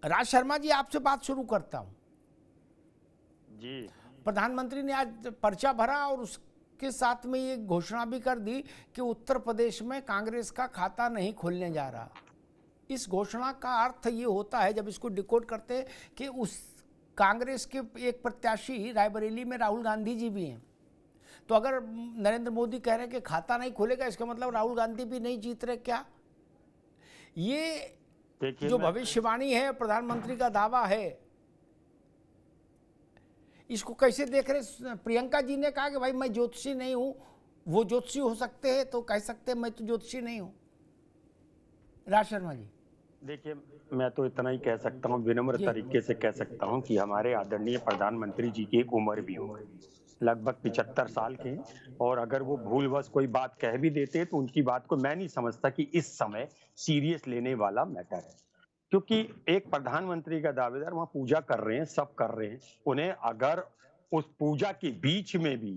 राज शर्मा जी, आपसे बात शुरू करता हूं। जी। प्रधानमंत्री ने आज पर्चा भरा और उसके साथ में ये घोषणा भी कर दी कि उत्तर प्रदेश में कांग्रेस का खाता नहीं खोलने जा रहा। इस घोषणा का अर्थ ये होता है, जब इसको डिकोड करते हैं, कि उस कांग्रेस के एक प्रत्याशी रायबरेली में राहुल गांधी जी भी हैं। तो अगर नरेंद्र मोदी कह रहे हैं कि खाता नहीं खोलेगा, इसका मतलब राहुल गांधी भी नहीं जीत रहे क्या? ये देखिए जो मैं भविष्यवाणी है, प्रधानमंत्री का दावा है, इसको कैसे देख रहे? प्रियंका जी ने कहा कि भाई मैं ज्योतिषी नहीं हूं, वो ज्योतिषी हो सकते हैं तो कह सकते हैं मैं तो ज्योतिषी नहीं हूं। राज शर्मा जी। देखिए, मैं तो इतना ही कह सकता हूँ, विनम्र जी। तरीके से कह सकता हूँ कि हमारे आदरणीय प्रधानमंत्री जी की एक उम्र भी हो लगभग 75 साल के हैं, और अगर वो भूलवश कोई बात कह भी देते तो उनकी बात को मैं नहीं समझता कि इस समय सीरियस लेने वाला मैटर है। क्योंकि एक प्रधानमंत्री का दावेदार वहां पूजा कर रहे हैं, सब कर रहे हैं, उन्हें अगर उस पूजा के बीच में भी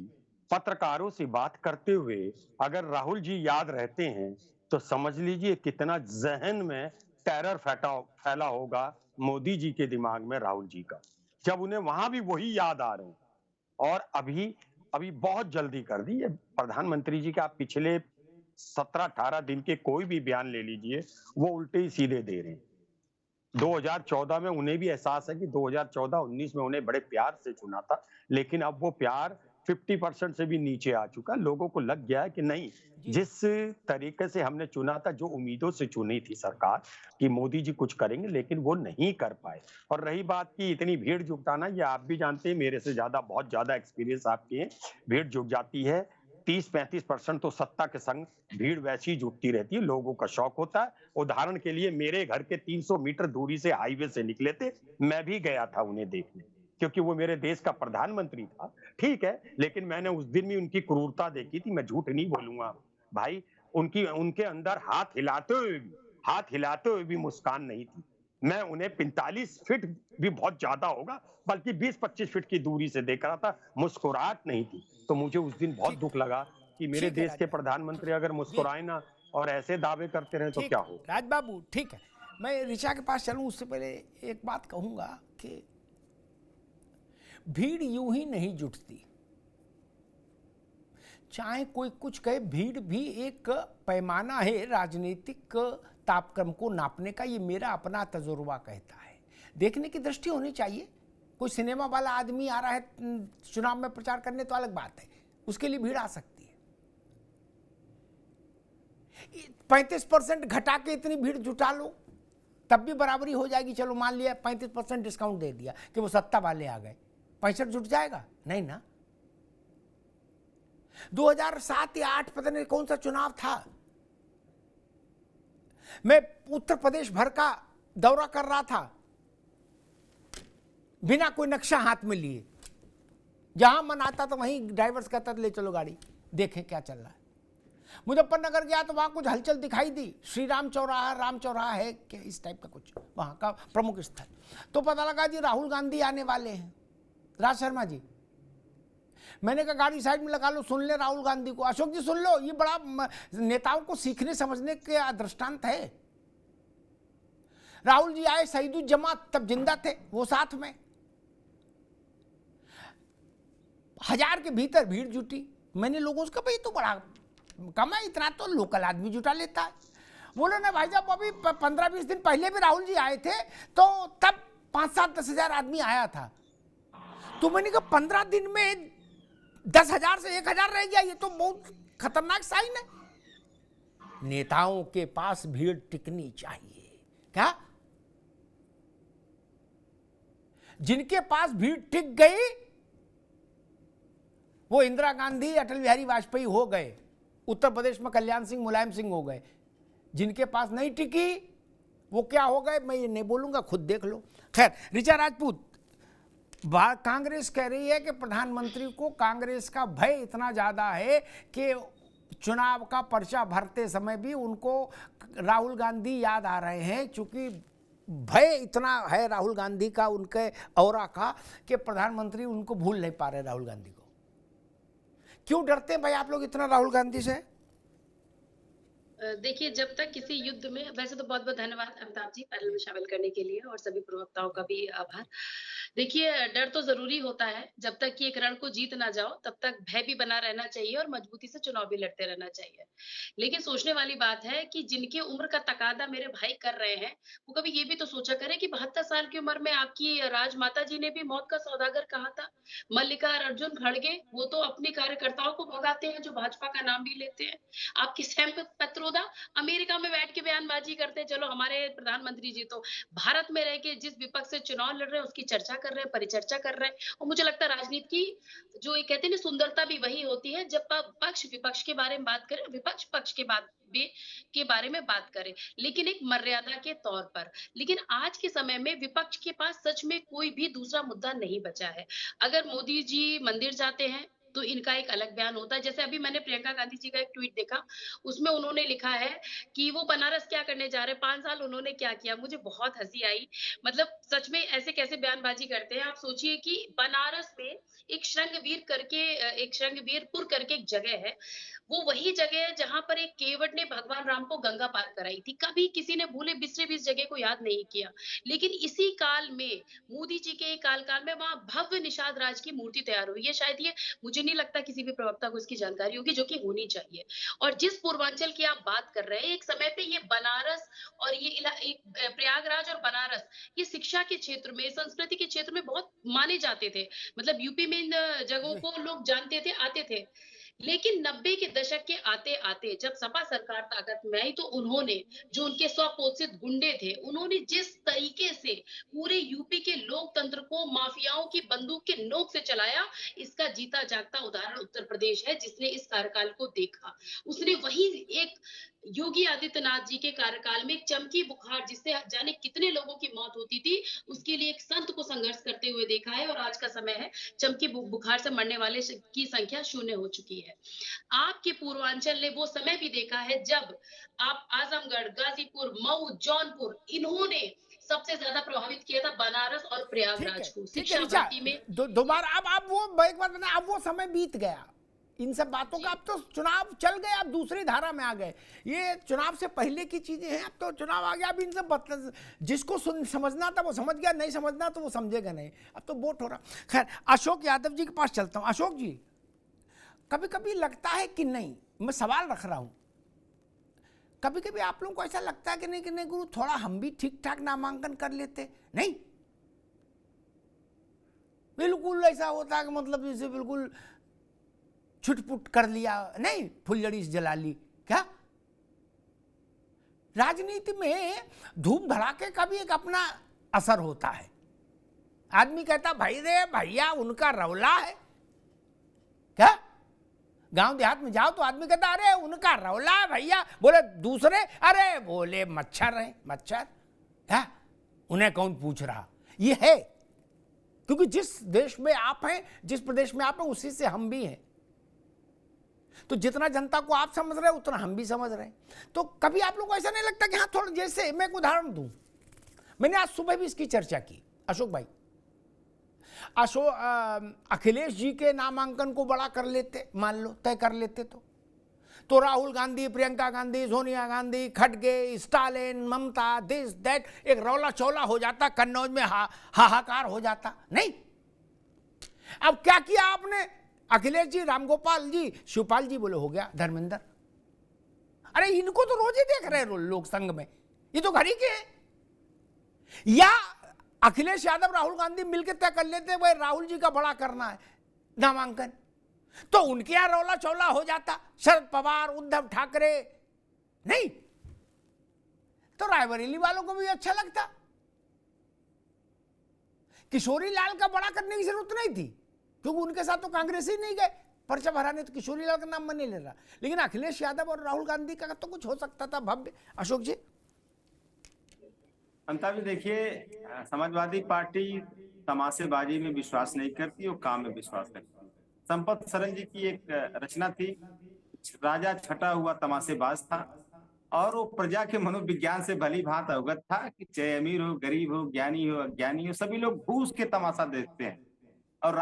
पत्रकारों से बात करते हुए अगर राहुल जी याद रहते हैं, तो समझ लीजिए कितना जहन में टेरर फैला होगा मोदी जी के दिमाग में राहुल जी का, जब उन्हें वहां भी वही याद आ रहे हैं। और अभी अभी बहुत जल्दी कर दी है प्रधानमंत्री जी के। आप पिछले 17-18 दिन के कोई भी बयान ले लीजिए, वो उल्टे ही सीधे दे रहे हैं। 2014 में उन्हें भी एहसास है कि 2014-19 में उन्हें बड़े प्यार से चुना था, लेकिन अब वो प्यार 50% से भी नीचे आ चुका है। लोगों को लग गया है कि नहीं, जी। जिस तरीके से हमने चुना था, जो उम्मीदों से चुनी थी सरकार कि मोदी जी कुछ करेंगे, लेकिन वो नहीं कर पाए। और रही बात की इतनी भीड़ जुटाना, ये आप भी जानते हैं, मेरे से ज्यादा बहुत ज्यादा एक्सपीरियंस आपके हैं। भीड़ जुट जाती है, 30-35% तो सत्ता के संग भीड़ वैसी ही जुटती रहती है, लोगों का शौक होता है। उदाहरण के लिए मेरे घर के 300 मीटर दूरी से हाईवे से निकले थे, मैं भी गया था उन्हें देखने, क्योंकि वो मेरे देश का प्रधानमंत्री था, ठीक है, लेकिन मैंने उस दिन भी उनकी क्रूरता देखी थी, मैं झूठ नहीं बोलूंगा भाई। उनकी उनके अंदर हाथ हिलाते हुए भी मुस्कान नहीं थी। मैं उन्हें 45 फीट भी बहुत ज्यादा होगा, बल्कि 20-25 फीट की दूरी से देख रहा था, मुस्कुराहट नहीं थी। तो मुझे उस दिन बहुत ठीक। दुख लगा कि मेरे ठीक है देश राज के भाई। प्रधानमंत्री अगर जी। मुस्कुराए ना और ऐसे दावे करते रहे तो ठीक क्या है हो। राज बाबू, ठीक है। मैं ऋचा के पास चलूं उससे पहले एक बात कहूंगा कि भीड़ यूं ही नहीं जुटती। चाहे कोई कुछ कहे, भीड़ भी एक पैमाना है राजनीतिक तापक्रम को नापने का। ये मेरा अपना तजुर्बा कहता है। देखने की दृष्टि होनी चाहिए। कोई सिनेमा वाला आदमी आ रहा है चुनाव में प्रचार करने तो अलग बात है, उसके लिए भीड़ आ सकती है। 35% घटा के इतनी भीड़ जुटा लो, तब भी बराबरी हो जाएगी। चलो मान लिया 35% डिस्काउंट दे दिया कि वो सत्ता वाले आ गए, 65 जुट जाएगा? नहीं ना। 2007 या 8 पता नहीं कौन सा चुनाव था, मैं उत्तर प्रदेश भर का दौरा कर रहा था बिना कोई नक्शा हाथ में लिए। जहां मन आता तो वहीं ड्राइवर्स कहता ले चलो गाड़ी, देखें क्या चल रहा है। मुजफ्फरनगर गया तो वहां कुछ हलचल दिखाई दी, श्री राम चौराहा है क्या, इस टाइप का कुछ वहां का प्रमुख स्थल। तो पता लगा जी राहुल गांधी आने वाले हैं। राज शर्मा जी, मैंने कहा गाड़ी साइड में लगा लो, सुन ले राहुल गांधी को। अशोक जी सुन लो, ये बड़ा नेताओं को सीखने समझने के दृष्टांत है। राहुल जी आए, शहीदुल जमात तब जिंदा थे वो साथ में, 1000 के भीतर भीड़ जुटी। मैंने लोगों से कहा भाई तो बड़ा कम है, इतना तो लोकल आदमी जुटा लेता है। बोलो ना भाई साहब, अभी 15-20 दिन पहले भी राहुल जी आए थे तो तब 5-7-10 हजार आदमी आया था। तो मैंने कहा 15 दिन में 10,000 से 1,000 रह गया, ये तो बहुत खतरनाक साइन है। नेताओं के पास भीड़ टिकनी चाहिए क्या? जिनके पास भीड़ टिक गई वो इंदिरा गांधी, अटल बिहारी वाजपेयी हो गए, उत्तर प्रदेश में कल्याण सिंह, मुलायम सिंह हो गए। जिनके पास नहीं टिकी वो क्या हो गए मैं ये नहीं बोलूंगा, खुद देख लो। खैर, ऋचा राजपूत, कांग्रेस कह रही है कि प्रधानमंत्री को कांग्रेस का भय इतना ज्यादा है कि चुनाव का पर्चा भरते समय भी उनको राहुल गांधी याद आ रहे हैं, चूंकि भय इतना है राहुल गांधी का, उनके औरा का, कि प्रधानमंत्री उनको भूल नहीं पा रहे राहुल गांधी को। क्यों डरते हैं भाई आप लोग इतना राहुल गांधी से? देखिए, जब तक किसी युद्ध में वैसे तो बहुत-बहुत धन्यवाद अमिताभ जी पैनल में शामिल करने के लिए और सभी प्रवक्ताओं का भी आभार। देखिए, डर तो ज़रूरी होता है, जब तक कि एक रण को जीत ना जाओ, तब तक भय भी बना रहना चाहिए और मजबूती से चुनाव भी लड़ते रहना चाहिए। लेकिन सोचने वाली बात है कि जिनकी उम्र का तकाज़ा मेरे भाई कर रहे हैं, वो कभी ये भी तो सोचा करें कि 72 साल की उम्र में आपकी राजमाता जी ने भी मौत का सौदागर कहा था। मल्लिका अर्जुन खड़गे, वो तो अपने कार्यकर्ताओं को भगाते हैं, जो भाजपा का नाम भी लेते हैं। आपके सैम पित्रोदा अमेरिका में बैठ के बयानबाजी करते हैं, चलो हमारे प्रधानमंत्री जी तो भारत में रह के जिस विपक्ष से चुनाव लड़ रहे हैं उसकी चर्चा कर रहे हैं, परिचर्चा कर रहे हैं। और मुझे लगता है राजनीति की जो ये कहते हैं ना सुंदरता भी वही होती है जब पक्ष विपक्ष के बारे में बात करें, विपक्ष पक्ष के बात भी के बारे में बात करें, लेकिन एक मर्यादा के तौर पर। लेकिन आज के समय में विपक्ष के पास सच में कोई भी दूसरा मुद्दा नहीं बचा है। अगर मोदी जी मंदिर जाते हैं तो इनका एक अलग बयान होता है। जैसे अभी मैंने प्रियंका गांधी जी का एक ट्वीट देखा, उसमें उन्होंने लिखा है कि वो बनारस क्या करने जा रहे हैं, 5 साल उन्होंने क्या किया। मुझे बहुत हँसी आई। मतलब सच में ऐसे कैसे बयानबाजी करते हैं। आप सोचिए कि बनारस में एक श्रृंगवीर करके एक श्रृंगवीरपुर करके एक जगह है। वो वही जगह है जहाँ पर एक केवट ने भगवान राम को गंगा पार कराई थी। कभी किसी ने भूले बिसरे भी इस जगह को याद नहीं किया। लेकिन इसी काल में मोदी जी के काल में वहाँ भव्य निषाद राज की मूर्ति तैयार हुई है। शायद ये मुझे नहीं लगता किसी भी प्रवक्ता को इसकी जानकारी होगी, जो कि होनी चाहिए। और जिस पूर्वांचल की आप बात कर रहे हैं, एक समय पे ये बनारस और ये प्रयागराज और बनारस ये शिक्षा के क्षेत्र में, संस्कृति के क्षेत्र में बहुत माने जाते थे। मतलब यूपी में इन जगहों जी। को लोग जानते थे, आते थे। लेकिन 90 के दशक के आते-आते जब सपा सरकार ताकत में आई तो उन्होंने जो उनके स्वपोषित गुंडे थे, उन्होंने जिस तरीके से पूरे यूपी के लोकतंत्र को माफियाओं की बंदूक के नोक से चलाया, इसका जीता जागता उदाहरण उत्तर प्रदेश है, जिसने इस कार्यकाल को देखा। उसने वही एक योगी आदित्यनाथ जी के कार्यकाल में एक चमकी बुखार जिससे जाने कितने लोगों की मौत होती थी, उसके लिए एक संत को संघर्ष करते हुए देखा है और आज का समय है चमकी बुखार से मरने वाले की संख्या 0 हो चुकी है। आपके पूर्वांचल ने वो समय भी देखा है जब आप आजमगढ़, गाजीपुर, मऊ, जौनपुर इन्होंने सबसे ज्यादा प्रभावित किया था बनारस और प्रयागराज को ठीक है शिक्षा ऋचा। भर्ती में। दोबारा अब वो एक बात बता, अब वो समय बीत गया इन सब बातों का। अब तो चुनाव चल गए, अब दूसरी धारा में आ गए। ये चुनाव से पहले की चीजें हैं, अब तो चुनाव आ गया। अब इन सब जिसको समझना था वो समझ गया, नहीं समझना तो वो समझेगा नहीं। अब तो वोट हो रहा। खैर, अशोक यादव जी के पास चलता हूं। अशोक जी, कभी कभी लगता है कि नहीं, मैं सवाल रख रहा हूं, कभी कभी आप लोगों को ऐसा लगता है कि नहीं गुरु, थोड़ा हम भी ठीक ठाक नामांकन कर लेते? नहीं, बिल्कुल ऐसा होता है कि मतलब इसे बिल्कुल छुटपुट कर लिया, नहीं फुलझड़ी जला ली। क्या राजनीति में धूम धड़ाके का भी एक अपना असर होता है। आदमी कहता भाई रे भैया उनका रौला है। क्या गांव देहात में जाओ तो आदमी कहता अरे उनका रौला है भैया, बोले दूसरे अरे बोले मच्छर है मच्छर। क्या उन्हें कौन पूछ रहा? ये है क्योंकि जिस देश में आप हैं, जिस प्रदेश में आप हैं, उसी से हम भी हैं। तो जितना जनता को आप समझ रहे हैं उतना हम भी समझ रहे हैं। तो कभी आप लोगों को ऐसा नहीं लगता कि हाँ थोड़ा, जैसे मैं एक उदाहरण दूं, मैंने आज सुबह भी इसकी चर्चा की। अशोक भाई, अखिलेश जी के नामांकन को बड़ा कर लेते, मान लो तय कर लेते तो राहुल गांधी, प्रियंका गांधी, सोनिया गांधी, खड़गे, स्टालिन, ममता, दिस दैट, एक रौला चौला हो जाता, कन्नौज में हाहाकार हो जाता। नहीं, अब क्या किया आपने? अखिलेश जी, रामगोपाल जी, शिवपाल जी बोले हो गया, धर्मेंद्र। अरे इनको तो रोज ही देख रहे हैं लोग संघ में, ये तो घर ही के हैं। या अखिलेश यादव, राहुल गांधी मिलकर तय कर लेते भाई राहुल जी का बड़ा करना है नामांकन, तो उनके यहां रौला चौला हो जाता, शरद पवार, उद्धव ठाकरे। नहीं तो रायबरेली वालों को भी अच्छा लगता। किशोरी लाल का बड़ा करने की जरूरत नहीं थी, क्योंकि उनके साथ तो कांग्रेस ही नहीं गए पर्चा भराने, तो किशोरी लाल का नाम मैं नहीं ले रहा। लेकिन अखिलेश यादव और राहुल गांधी का तो कुछ हो सकता था भव्य। अशोक जी, अमिताभ जी, देखिए, समाजवादी पार्टी तमाशेबाजी में विश्वास नहीं करती, वो काम में विश्वास करती है। संपत सरन जी की एक रचना थी, राजा छटा हुआ तमाशेबाज था, और वो प्रजा के मनोविज्ञान से भली भांत अवगत था कि चाहे अमीर हो, गरीब हो, ज्ञानी हो, अज्ञानी हो, सभी लोग घूस के तमाशा देखते हैं। और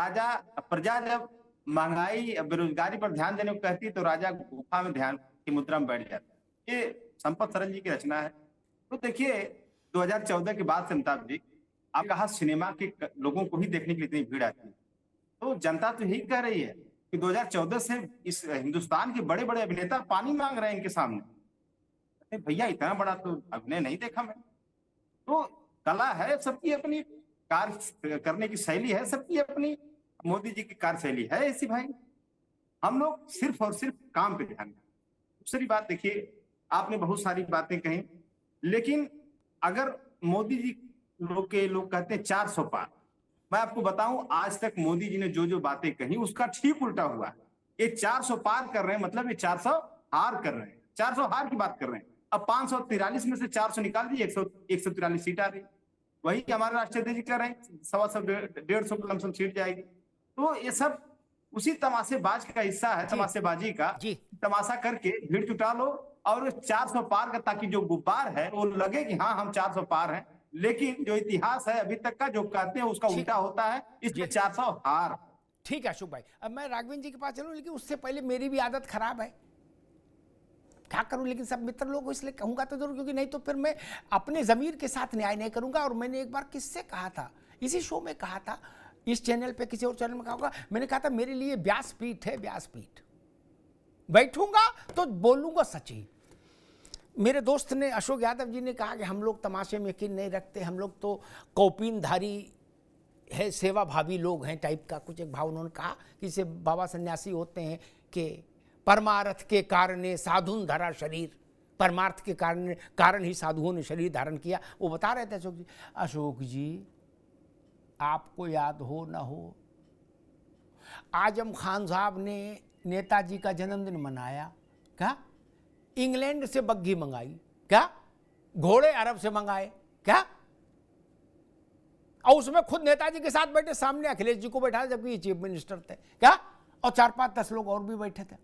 प्रजा जब महंगाई, बेरोजगारी पर ध्यान देने को कहती है तो राजा गुफा में ध्यान की मुद्रा में बैठ जाता है। ये संपत सरन जी की रचना है। तो देखिए 2014 के बाद से अमिताभ जी, आप कहा सिनेमा के लोगों को ही देखने के लिए इतनी भीड़ आती है, तो जनता तो यही कह रही है कि 2014 से इस हिंदुस्तान के बड़े बड़े अभिनेता पानी मांग रहे हैं इनके सामने। अरे भैया इतना बड़ा तो अभिनय नहीं देखा मैं। तो कला है, सबकी अपनी कार्य करने की शैली है, सबकी अपनी। मोदी जी की कार्यशैली है ऐसी भाई। हम लोग सिर्फ और सिर्फ काम पे ध्यान दें। दूसरी बात देखिए, आपने बहुत सारी बातें कही, लेकिन अगर मोदी जी लोग कहते हैं 400 पार, मैं आपको बताऊं आज तक मोदी जी ने जो जो बातें कही उसका ठीक उल्टा हुआ है। ये 400 पार कर रहे हैं, मतलब ये 400 हार कर रहे हैं, 400 हार की बात कर रहे हैं। अब 543 में से 400 निकाल दिए, 143 सीट आ रही। वही हमारे राष्ट्रीय अध्यक्ष कह रहे हैं 125 150 सीट जाएगी। तो ये सब उसी तमाशेबाज का हिस्सा है, तमाशेबाजी का। तमाशा करके भीड़ जुटा लो और 400 पार का, ताकि जो गुब्बार है वो लगे कि हाँ हम 400 पार हैं, लेकिन जो इतिहास है अभी तक का जो कहते हैं उसका उल्टा होता है। इसमें 400 हार। ठीक है अशोक भाई, अब मैं राघवेंद्र जी के पास चलूं, लेकिन उससे पहले मेरी भी आदत खराब है, क्या करूं, लेकिन सब मित्र लोग को इसलिए कहूंगा तो जरूर, क्योंकि नहीं तो फिर मैं अपने जमीर के साथ न्याय नहीं करूंगा। और मैंने एक बार किससे कहा था, इसी शो में कहा था, इस चैनल पे किसी और चैनल में कहा होगा, मैंने कहा था मेरे लिए व्यासपीठ है, व्यासपीठ, बैठूंगा तो बोलूंगा सच ही। मेरे दोस्त ने, अशोक यादव जी ने कहा कि हम लोग तमाशे में यकीन नहीं रखते, हम लोग तो कौपीनधारी है, सेवा भावी लोग हैं टाइप का कुछ एक भाव उन्होंने कहा, कि जैसे बाबा सन्यासी होते हैं कि परमार्थ के कारण साधुन धरा शरीर, परमार्थ के कारण ही साधुओं ने शरीर धारण किया। वो बता रहे थे अशोक जी आपको याद हो ना हो, आजम खान साहब ने नेताजी का जन्मदिन मनाया, क्या इंग्लैंड से बग्घी मंगाई, क्या घोड़े अरब से मंगाए, क्या, और उसमें खुद नेताजी के साथ बैठे, सामने अखिलेश जी को बैठा, जबकि चीफ मिनिस्टर थे, क्या, और 4-5-10 लोग और भी बैठे थे।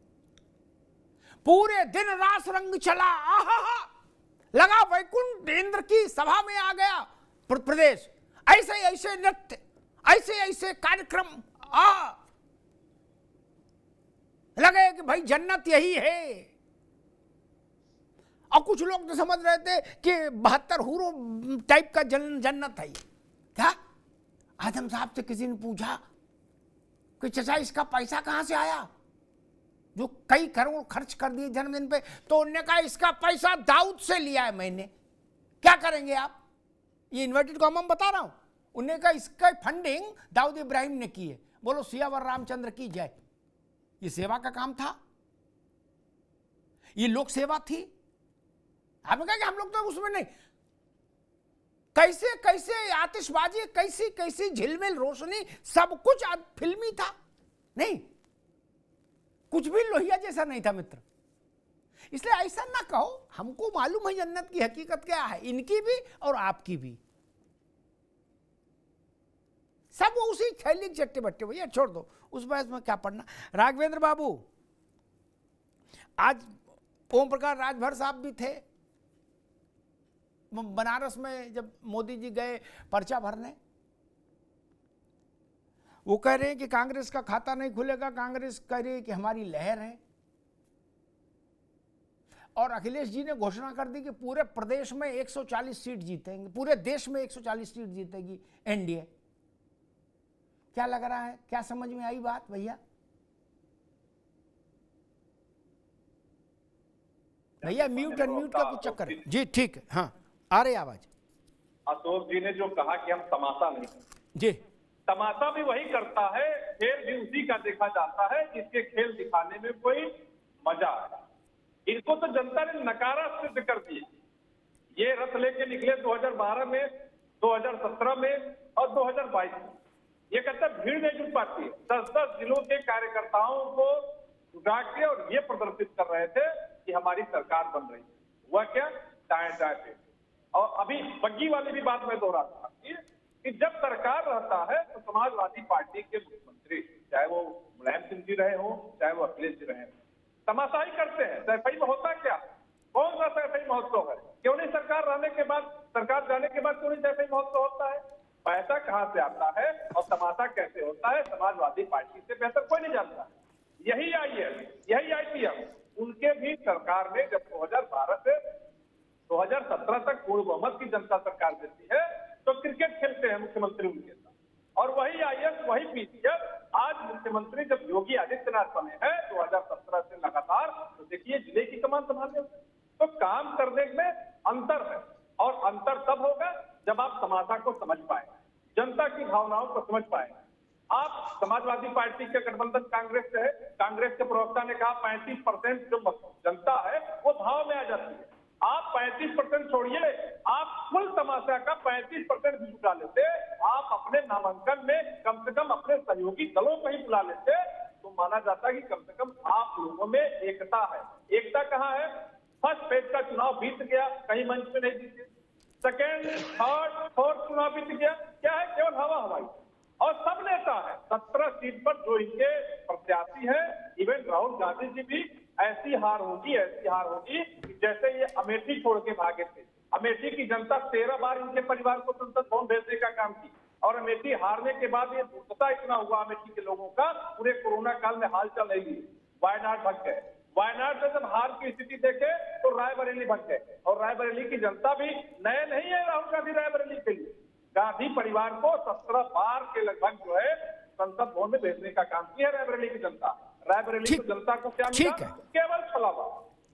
पूरे दिन रास रंग चला, आहा लगा वैकुंठ इंद्र की सभा में आ गया प्रदेश। ऐसे ऐसे नृत्य, ऐसे ऐसे कार्यक्रम, लगे कि भाई जन्नत यही है। और कुछ लोग तो समझ रहे थे कि 72 हूरों टाइप का जन्नत है। क्या आजम साहब से किसी ने पूछा कि चाचा इसका पैसा कहां से आया, जो कई करोड़ खर्च कर दिए जन्मदिन पे? तो उन्होंने कहा इसका पैसा दाऊद से लिया है मैंने। क्या करेंगे आप? ये इन्वर्टेड कॉमा में बता रहा हूं। उन्होंने कहा इसका फंडिंग दाऊद इब्राहिम ने की है। बोलो सियावर रामचंद्र की जय। ये सेवा का काम था, ये लोक सेवा थी। आपने कहा कि हम लोग तो उसमें नहीं, कैसे कैसे आतिशबाजी, कैसी कैसी झिलमिल रोशनी, सब कुछ फिल्मी था। नहीं, कुछ भी लोहिया जैसा नहीं था मित्र। इसलिए ऐसा ना कहो, हमको मालूम है जन्नत की हकीकत क्या है, इनकी भी और आपकी भी। सब वो उसी थैली चट्टे बट्टे, भैया छोड़ दो, उस बहस में क्या पढ़ना। राघवेंद्र बाबू, आज ओम प्रकाश राजभर साहब भी थे बनारस में, जब मोदी जी गए पर्चा भरने। वो कह रहे हैं कि कांग्रेस का खाता नहीं खुलेगा, कांग्रेस कह रही है कि हमारी लहर है। और अखिलेश जी ने घोषणा कर दी कि पूरे प्रदेश में 140 सीट जीतेंगे, पूरे देश में 140 सीट जीतेगी एनडीए। क्या लग रहा है, क्या समझ में आई बात भैया? भैया म्यूट अनम्यूट का कुछ चक्कर है जी। ठीक है, हाँ आ रही आवाज। अशोक जी ने जो कहा कि हम तमाशा नहीं, जी तमाशा भी वही करता है, खेल भी उसी का देखा जाता है जिसके खेल दिखाने में कोई मजा है। इनको तो जनता ने नकारा सिद्ध कर दिया। ये रथ लेके निकले 2012 में, 2017 में और 2022 में। ये कहता है भीड़ नहीं जुट पाती है। 10-10 जिलों के कार्यकर्ताओं को जुटा के और ये प्रदर्शित कर रहे थे कि हमारी सरकार बन रही है। हुआ क्या? टाए पे। और अभी बग्गी वाली भी बात मैं दोहराता हूं कि जब सरकार रहता है तो समाजवादी पार्टी के मुख्यमंत्री, चाहे वो मुलायम सिंह जी रहे हो, चाहे वो अखिलेश जी रहे हो, तमाशा ही करते हैं। सैफई में होता क्या? कौन सा सैफई महोत्सव है? क्यों नहीं सरकार रहने के बाद, सरकार जाने के बाद क्यों नहीं सैफई महोत्सव होता है? पैसा कहां से आता है और तमाशा कैसे होता है, समाजवादी पार्टी से बेहतर कोई नहीं जानता। यही आईएएस, यही आईपीएस, उनके भी सरकार ने जब 2012 से 2017 तक पूर्ण बहुमत की जनता सरकार देती है तो क्रिकेट खेलते हैं मुख्यमंत्री उनके साथ। और वही आईएएस वही पीसीएस आज मुख्यमंत्री जब योगी आदित्यनाथ बने हैं 2017 से लगातार, तो देखिए जिले की कमान संभालने में तो काम करने में अंतर है। और अंतर तब होगा जब आप समाज को समझ पाए, जनता की भावनाओं को समझ पाए। आप समाजवादी पार्टी के गठबंधन कांग्रेस से है, कांग्रेस के प्रवक्ता ने कहा 35% जो जनता है वो भाव में आ जाती है। आप 35% छोड़िए, आप कुल तमाशा का 35% भी जुटा लेते, आप अपने नामांकन में कम से कम अपने सहयोगी दलों को ही बुला लेते, तो माना जाता है कि कम से कम आप लोगों में एकता है। एकता कहाँ है? फर्स्ट फेज का चुनाव बीत गया, कहीं मंच में नहीं जीते। सेकेंड, थर्ड, फोर्थ चुनाव बीत गया, क्या है? केवल हवा हवाई। और सब नेता है 17 सीट पर जो इनके प्रत्याशी है, इवन राहुल गांधी जी भी ऐसी हार होगी कि जैसे ये अमेठी छोड़ के भागे थे। अमेठी की जनता 13 बार इनके परिवार को संसद भवन भेजने का काम की, और अमेठी हारने के बाद ये दुर्दशा इतना हुआ अमेठी के लोगों का, पूरे कोरोना काल में हाल चल रही है। वायनाड भग गए, वायनाड से जब हार की स्थिति देखे तो रायबरेली भग गए, और रायबरेली की जनता भी नए नहीं है राहुल गांधी रायबरेली के लिए। गांधी परिवार को 17 बार के लगभग जो है संसद भवन में भेजने का काम किया रायबरेली की जनता। रायबरेली की जनता को क्या मिला? केवल छलावा।